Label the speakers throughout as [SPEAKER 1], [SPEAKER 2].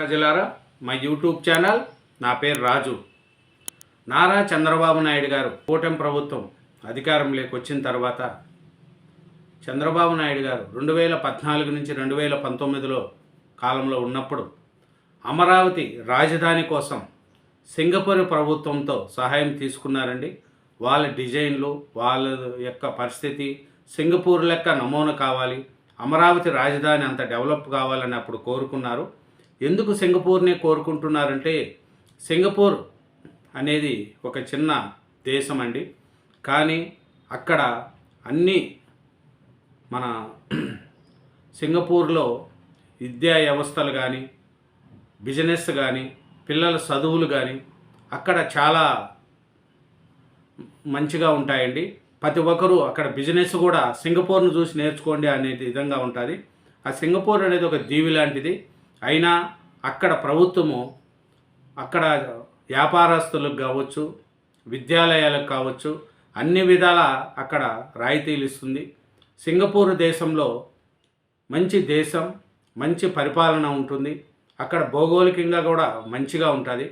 [SPEAKER 1] ప్రజలారా, మా YouTube channel, నా పేరు రాజు. నారా చంద్రబాబు నాయుడు గారు కూటమి ప్రభుత్వం అధికారంలోకి వచ్చిన తర్వాత చంద్రబాబు నాయుడు గారు 2014 నుంచి 2019లో కాలంలో ఉన్నప్పుడు అమరావతి రాజధాని కోసం సింగపూర్ ప్రభుత్వంతో సహాయం తీసుకున్నారండి. వాళ్ళ డిజైన్లు, వాళ్ళ యొక్క పరిస్థితి సింగపూర్ లెక్క నమూనా కావాలి, అమరావతి రాజధాని అంత డెవలప్ కావాలని అప్పుడు కోరుకున్నారు. ఎందుకు సింగపూర్ని కోరుకుంటున్నారంటే, సింగపూర్ అనేది ఒక చిన్న దేశం అండి. కానీ అక్కడ అన్నీ మన సింగపూర్లో విద్యా వ్యవస్థలు కానీ, బిజినెస్ కానీ, పిల్లల చదువులు కానీ అక్కడ చాలా మంచిగా ఉంటాయండి. ప్రతి ఒక్కరూ అక్కడ బిజినెస్ కూడా సింగపూర్ను చూసి నేర్చుకోండి అనే విధంగా ఉంటుంది. ఆ సింగపూర్ అనేది ఒక దీవి లాంటిది. అయినా అక్కడ ప్రభుత్వము అక్కడ వ్యాపారస్తులకు కావచ్చు, విద్యాలయాలకు కావచ్చు, అన్ని విధాల అక్కడ రాయితీలు ఇస్తుంది. సింగపూర్ దేశంలో మంచి దేశం, మంచి పరిపాలన ఉంటుంది. అక్కడ భౌగోళికంగా కూడా మంచిగా ఉంటుంది.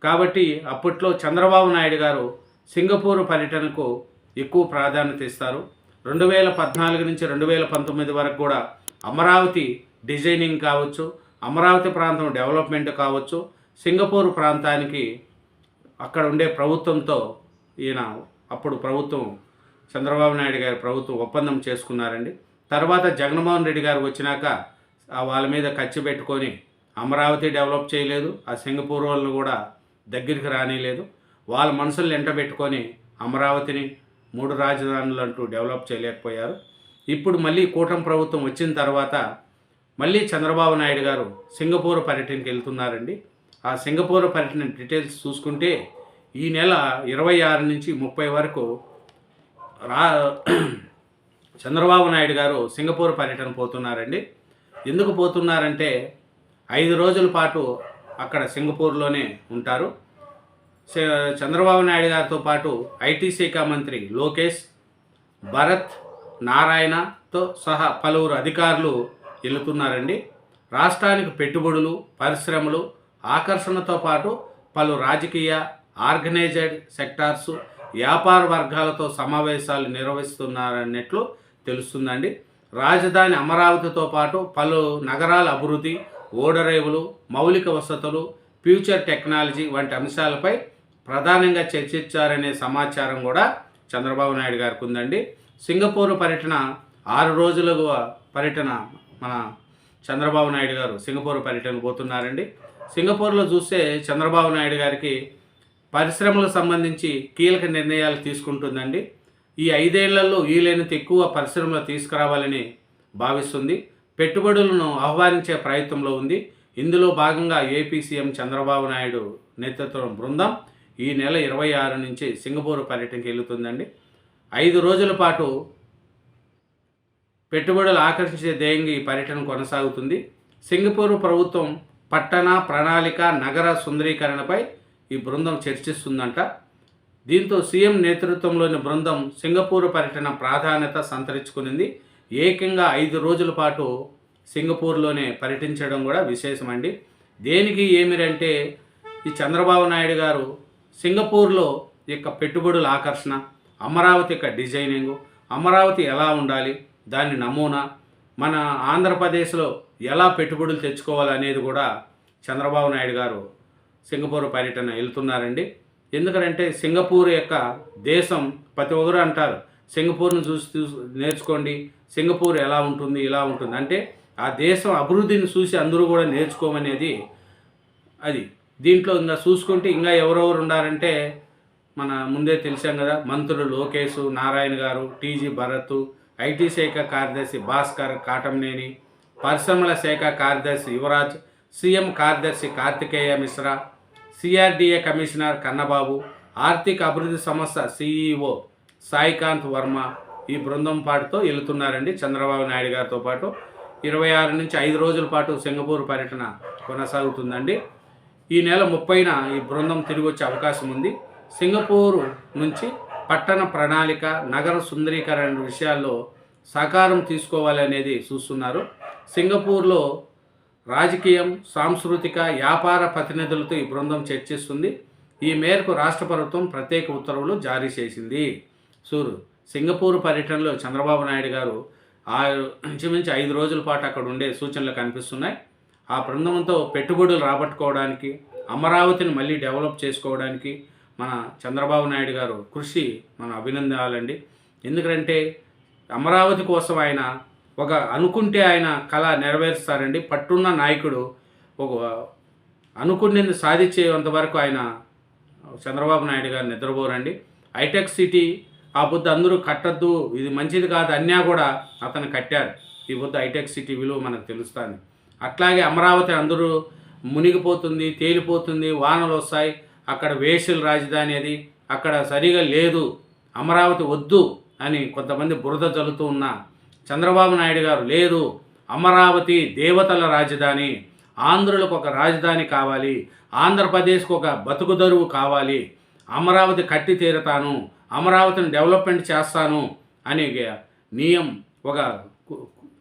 [SPEAKER 1] కాబట్టి అప్పట్లో చంద్రబాబు నాయుడు గారు సింగపూర్ పర్యటనకు ఎక్కువ ప్రాధాన్యత ఇస్తారు. 2014 నుంచి 2019 వరకు కూడా అమరావతి డిజైనింగ్ కావచ్చు, అమరావతి ప్రాంతం డెవలప్మెంట్ కావచ్చు, సింగపూర్ ప్రాంతానికి అక్కడ ఉండే ప్రభుత్వంతో ఈయన అప్పుడు ప్రభుత్వం చంద్రబాబు నాయుడు గారి ప్రభుత్వం ఒప్పందం చేసుకున్నారండి. తర్వాత జగన్మోహన్ రెడ్డి గారు వచ్చినాక వాళ్ళ మీద ఖర్చు పెట్టుకొని అమరావతి డెవలప్ చేయలేదు, ఆ సింగపూర్ వాళ్ళు కూడా దగ్గరికి రానిలేదు. వాళ్ళ మనసులు ఎంట పెట్టుకొని అమరావతిని 3 రాజధానులు అంటూ డెవలప్ చేయలేకపోయారు. ఇప్పుడు మళ్ళీ కూటమి ప్రభుత్వం వచ్చిన తర్వాత మళ్ళీ చంద్రబాబు నాయుడు గారు సింగపూర్ పర్యటనకి వెళ్తున్నారండి. ఆ సింగపూర్ పర్యటన డీటెయిల్స్ చూసుకుంటే ఈ నెల 26 నుంచి 30 వరకు చంద్రబాబు నాయుడు గారు సింగపూర్ పర్యటన పోతున్నారండి. ఎందుకు పోతున్నారంటే 5 రోజుల పాటు అక్కడ సింగపూర్లోనే ఉంటారు. చంద్రబాబు నాయుడు గారితో పాటు ఐటీ శాఖ మంత్రి లోకేష్, భరత్, నారాయణతో సహా పలువురు అధికారులు వెళుతున్నారండి. రాష్ట్రానికి పెట్టుబడులు, పరిశ్రమలు, ఆకర్షణతో పాటు పలు రాజకీయ, ఆర్గనైజ్డ్ సెక్టార్స్, వ్యాపార వర్గాలతో సమావేశాలు నిర్వహిస్తున్నారన్నట్లు తెలుస్తుందండి. రాజధాని అమరావతితో పాటు పలు నగరాల అభివృద్ధి, ఓడరేవులు, మౌలిక వసతులు, ఫ్యూచర్ టెక్నాలజీ వంటి అంశాలపై ప్రధానంగా చర్చించారనే సమాచారం కూడా చంద్రబాబు నాయుడు గారికి ఉందండి. సింగపూర్ పర్యటన 6 రోజుల పర్యటన మన చంద్రబాబు నాయుడు గారు సింగపూర్ పర్యటన పోతున్నారండి. సింగపూర్లో చూస్తే చంద్రబాబు నాయుడు గారికి పరిశ్రమలకు సంబంధించి కీలక నిర్ణయాలు తీసుకుంటుందండి. ఈ 5 ఏళ్లలో వీలైనంత ఎక్కువ పరిశ్రమలు తీసుకురావాలని భావిస్తుంది. పెట్టుబడులను ఆహ్వానించే ప్రయత్నంలో ఉంది. ఇందులో భాగంగా ఏపీ సీఎం చంద్రబాబు నాయుడు నేతృత్వం బృందం ఈ నెల 26 నుంచి సింగపూర్ పర్యటనకి వెళుతుందండి. 5 రోజుల పాటు పెట్టుబడులు ఆకర్షించే ధ్యేయంగా ఈ పర్యటన కొనసాగుతుంది. సింగపూర్ ప్రభుత్వం పట్టణ ప్రణాళిక, నగర సుందరీకరణపై ఈ బృందం చర్చిస్తుందంట. దీంతో సీఎం నేతృత్వంలోని బృందం సింగపూర్ పర్యటన ప్రాధాన్యత సంతరించుకునింది. ఏకంగా 5 రోజుల పాటు సింగపూర్లోనే పర్యటించడం కూడా విశేషమండి. దేనికి ఏమిరంటే, ఈ చంద్రబాబు నాయుడు గారు సింగపూర్లో యొక్క పెట్టుబడుల ఆకర్షణ, అమరావతి యొక్క డిజైనింగు, అమరావతి ఎలా ఉండాలి, దాని నమూనా, మన ఆంధ్రప్రదేశ్లో ఎలా పెట్టుబడులు తెచ్చుకోవాలనేది కూడా చంద్రబాబు నాయుడు గారు సింగపూర్ పర్యటన వెళ్తున్నారండి. ఎందుకంటే సింగపూర్ యొక్క దేశం ప్రతి ఒక్కరు అంటారు, సింగపూర్ను చూసి నేర్చుకోండి, సింగపూర్ ఎలా ఉంటుంది, ఇలా ఉంటుంది అంటే ఆ దేశం అభివృద్ధిని చూసి అందరూ కూడా నేర్చుకోమనేది అది. దీంట్లో ఇంకా చూసుకుంటే ఇంకా ఎవరెవరు ఉన్నారంటే మన ముందే తెలిసాం కదా, మంత్రులు లోకేష్, నారాయణ గారు, టీజీ భరత్, ఐటీ శాఖ కార్యదర్శి భాస్కర్ కాటంనేని, పరిశ్రమల శాఖ కార్యదర్శి యువరాజ్, సీఎం కార్యదర్శి కార్తికేయ మిశ్రా, సిఆర్డీఏ కమిషనర్ కన్నబాబు, ఆర్థిక అభివృద్ధి సంస్థ సిఈఓ సాయికాంత్ వర్మ ఈ బృందం పాటుతో వెళుతున్నారండి. చంద్రబాబు నాయుడు గారితో పాటు 26 నుంచి 5 రోజుల పాటు సింగపూర్ పర్యటన కొనసాగుతుందండి. ఈ నెల 30న ఈ బృందం తిరిగి వచ్చే అవకాశం ఉంది. సింగపూర్ నుంచి పట్టణ ప్రణాళిక, నగర సుందరీకరణ విషయాల్లో సహకారం తీసుకోవాలనేది చూస్తున్నారు. సింగపూర్లో రాజకీయం, సాంస్కృతిక, వ్యాపార ప్రతినిధులతో ఈ బృందం చర్చిస్తుంది. ఈ మేరకు రాష్ట్ర ప్రభుత్వం ప్రత్యేక ఉత్తర్వులు జారీ చేసింది. సింగపూర్ పర్యటనలో చంద్రబాబు నాయుడు గారు ఇంచుమించు 5 రోజుల పాటు అక్కడ ఉండే సూచనలు కనిపిస్తున్నాయి. ఆ బృందంతో పెట్టుబడులు రాబట్టుకోవడానికి, అమరావతిని మళ్ళీ డెవలప్ చేసుకోవడానికి మన చంద్రబాబు నాయుడు గారు కృషి మనం అభినందించాలండి. ఎందుకంటే అమరావతి కోసం ఆయన అనుకుంటే ఆయన కళ నెరవేరుస్తారండి. పట్టున్న నాయకుడు ఒక అనుకున్నది సాధించేంత వరకు ఆయన చంద్రబాబు నాయుడు గారు నిద్రపోరండి. హైటెక్ సిటీ ఆ బుద్ధ అందరూ కట్టద్దు, ఇది మంచిది కాదు అన్నా కూడా అతను కట్టారు. ఈ బుద్ధ హైటెక్ సిటీ విలువ మనకు తెలుస్తుంది. అట్లాగే అమరావతి అందరూ మునిగిపోతుంది, తేలిపోతుంది, వానలు వస్తాయి, అక్కడ వేషల రాజధాని అది అక్కడ సరిగా లేదు, అమరావతి వద్దు అని కొంతమంది బురద జల్లుతూ ఉన్న చంద్రబాబు నాయుడు గారు లేదు, అమరావతి దేవతల రాజధాని, ఆంధ్రులకు ఒక రాజధాని కావాలి, ఆంధ్రప్రదేశ్కు ఒక బతుకుదరువు కావాలి, అమరావతి కట్టి తీరతాను, అమరావతిని డెవలప్మెంట్ చేస్తాను అనే ఒక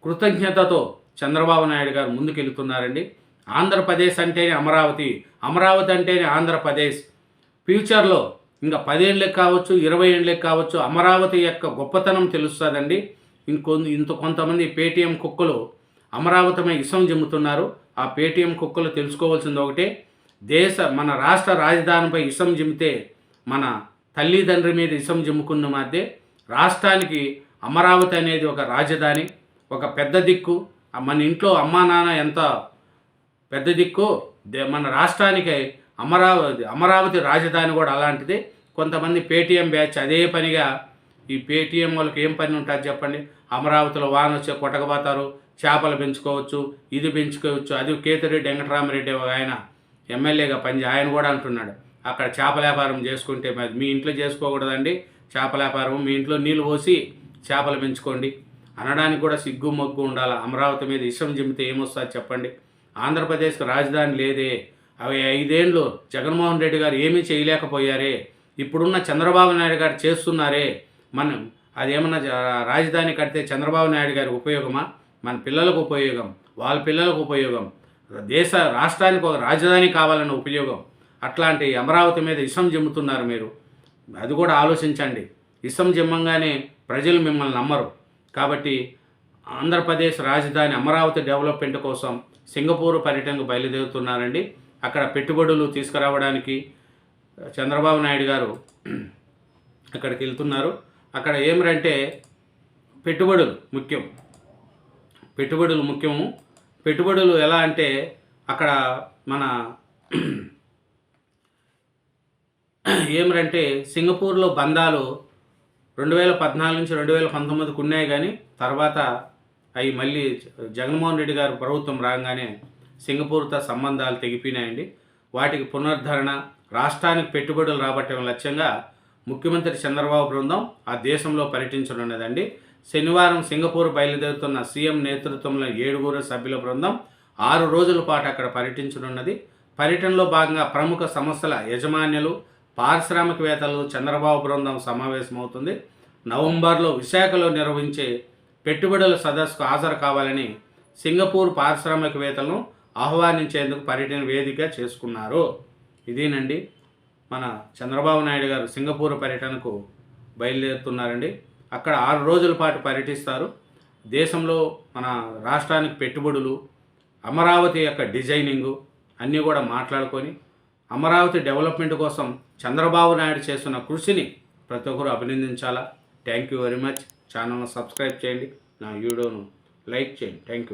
[SPEAKER 1] కృతజ్ఞతతో చంద్రబాబు నాయుడు గారు ముందుకెళ్తున్నారండి. ఆంధ్రప్రదేశ్ అంటేనే అమరావతి, అమరావతి అంటేనే ఆంధ్రప్రదేశ్. ఫ్యూచర్లో ఇంకా 10 ఏళ్ళకి కావచ్చు, 20 ఏళ్ళకి కావచ్చు, అమరావతి యొక్క గొప్పతనం తెలుస్తుందండి. కొంతమంది పేటీఎం కుక్కలు అమరావతిపై ఇసం జిమ్ముతున్నారు. ఆ పేటీఎం కుక్కలు తెలుసుకోవాల్సింది ఒకటే, మన రాష్ట్ర రాజధానిపై ఇసం జిమ్మితే మన తల్లిదండ్రి మీద ఇసం జిమ్ముకున్న మధ్య రాష్ట్రానికి అమరావతి అనేది ఒక రాజధాని, ఒక పెద్ద దిక్కు. మన ఇంట్లో అమ్మా నాన్న ఎంత పెద్ద దిక్కు, మన రాష్ట్రానికి అమరావతి రాజధాని కూడా అలాంటిది. కొంతమంది పేటీఎం బ్యాచ్ అదే పనిగా, ఈ పేటీఎం వాళ్ళకి ఏం పని ఉంటుంది చెప్పండి, అమరావతిలో వాన వచ్చే కొట్టకపోతారు, చేపలు పెంచుకోవచ్చు, ఇది పెంచుకోవచ్చు. అది కేతిరెడ్డి వెంకటరామరెడ్డి ఆయన ఎమ్మెల్యేగా ఆయన కూడా అంటున్నాడు, అక్కడ చేపల వ్యాపారం చేసుకుంటే మీ ఇంట్లో చేసుకోకూడదండి చేపల వ్యాపారం, మీ ఇంట్లో నీళ్ళు పోసి చేపలు పెంచుకోండి అనడానికి కూడా సిగ్గు మొగ్గు ఉండాలి. అమరావతి మీద ఇష్టం జిమ్మితే ఏమొస్తుంది చెప్పండి. ఆంధ్రప్రదేశ్కి రాజధాని లేదే, అవి 5 ఏళ్ళు జగన్మోహన్ రెడ్డి గారు ఏమీ చేయలేకపోయారే, ఇప్పుడున్న చంద్రబాబు నాయుడు గారు చేస్తున్నారే. మనం అదేమన్నా రాజధాని కడితే చంద్రబాబు నాయుడు గారికి ఉపయోగమా? మన పిల్లలకు ఉపయోగం, వాళ్ళ పిల్లలకు ఉపయోగం, రాష్ట్రానికి ఒక రాజధాని కావాలన్న ఉపయోగం. అట్లాంటి అమరావతి మీద ఇసం జిమ్ముతున్నారు మీరు, అది కూడా ఆలోచించండి. ఇసం జిమ్మంగానే ప్రజలు మిమ్మల్ని నమ్మరు. కాబట్టి ఆంధ్రప్రదేశ్ రాజధాని అమరావతి డెవలప్మెంట్ కోసం సింగపూర్ పర్యటనకు బయలుదేరుతున్నారండి. అక్కడ పెట్టుబడులు తీసుకురావడానికి చంద్రబాబు నాయుడు గారు అక్కడికి వెళ్తున్నారు. అక్కడ ఏమిటంటే పెట్టుబడులు ముఖ్యము. పెట్టుబడులు ఎలా అంటే అక్కడ మన ఏమిటంటే సింగపూర్లో బంధాలు 2014 నుంచి 2019కు ఉన్నాయి, కానీ తర్వాత అవి మళ్ళీ జగన్మోహన్ రెడ్డి గారు ప్రభుత్వం రాగానే సింగపూర్తో సంబంధాలు తెగిపోయినాయండి. వాటికి పునరుద్ధరణ, రాష్ట్రానికి పెట్టుబడులు రాబట్టడం లక్ష్యంగా ముఖ్యమంత్రి చంద్రబాబు బృందం ఆ దేశంలో పర్యటించనున్నదండి. శనివారం సింగపూర్ బయలుదేరుతున్న సీఎం నేతృత్వంలో 7 సభ్యుల బృందం 6 రోజుల పాటు అక్కడ పర్యటించనున్నది. పర్యటనలో భాగంగా ప్రముఖ సంస్థల యజమానులు, పారిశ్రామికవేత్తలు చంద్రబాబు బృందం సమావేశమవుతుంది. నవంబర్లో విశాఖలో నిర్వహించే పెట్టుబడుల సదస్సుకు హాజరు కావాలని సింగపూర్ పారిశ్రామికవేత్తలను ఆహ్వానించేందుకు పర్యటన వేదిక చేసుకున్నారు. ఇదేనండి మన చంద్రబాబు నాయుడు గారు సింగపూర్ పర్యటనకు బయలుదేరుతున్నారండి. అక్కడ 6 రోజుల పాటు పర్యటిస్తారు. దేశంలో మన రాష్ట్రానికి పెట్టుబడులు, అమరావతి యొక్క డిజైనింగు అన్నీ కూడా మాట్లాడుకొని అమరావతి డెవలప్మెంట్ కోసం చంద్రబాబు నాయుడు చేస్తున్న కృషిని ప్రతి ఒక్కరు అభినందించాలా. Thank you very much. ఛానల్ను సబ్స్క్రైబ్ చేయండి, నా వీడియోను లైక్ చేయండి. Thank you.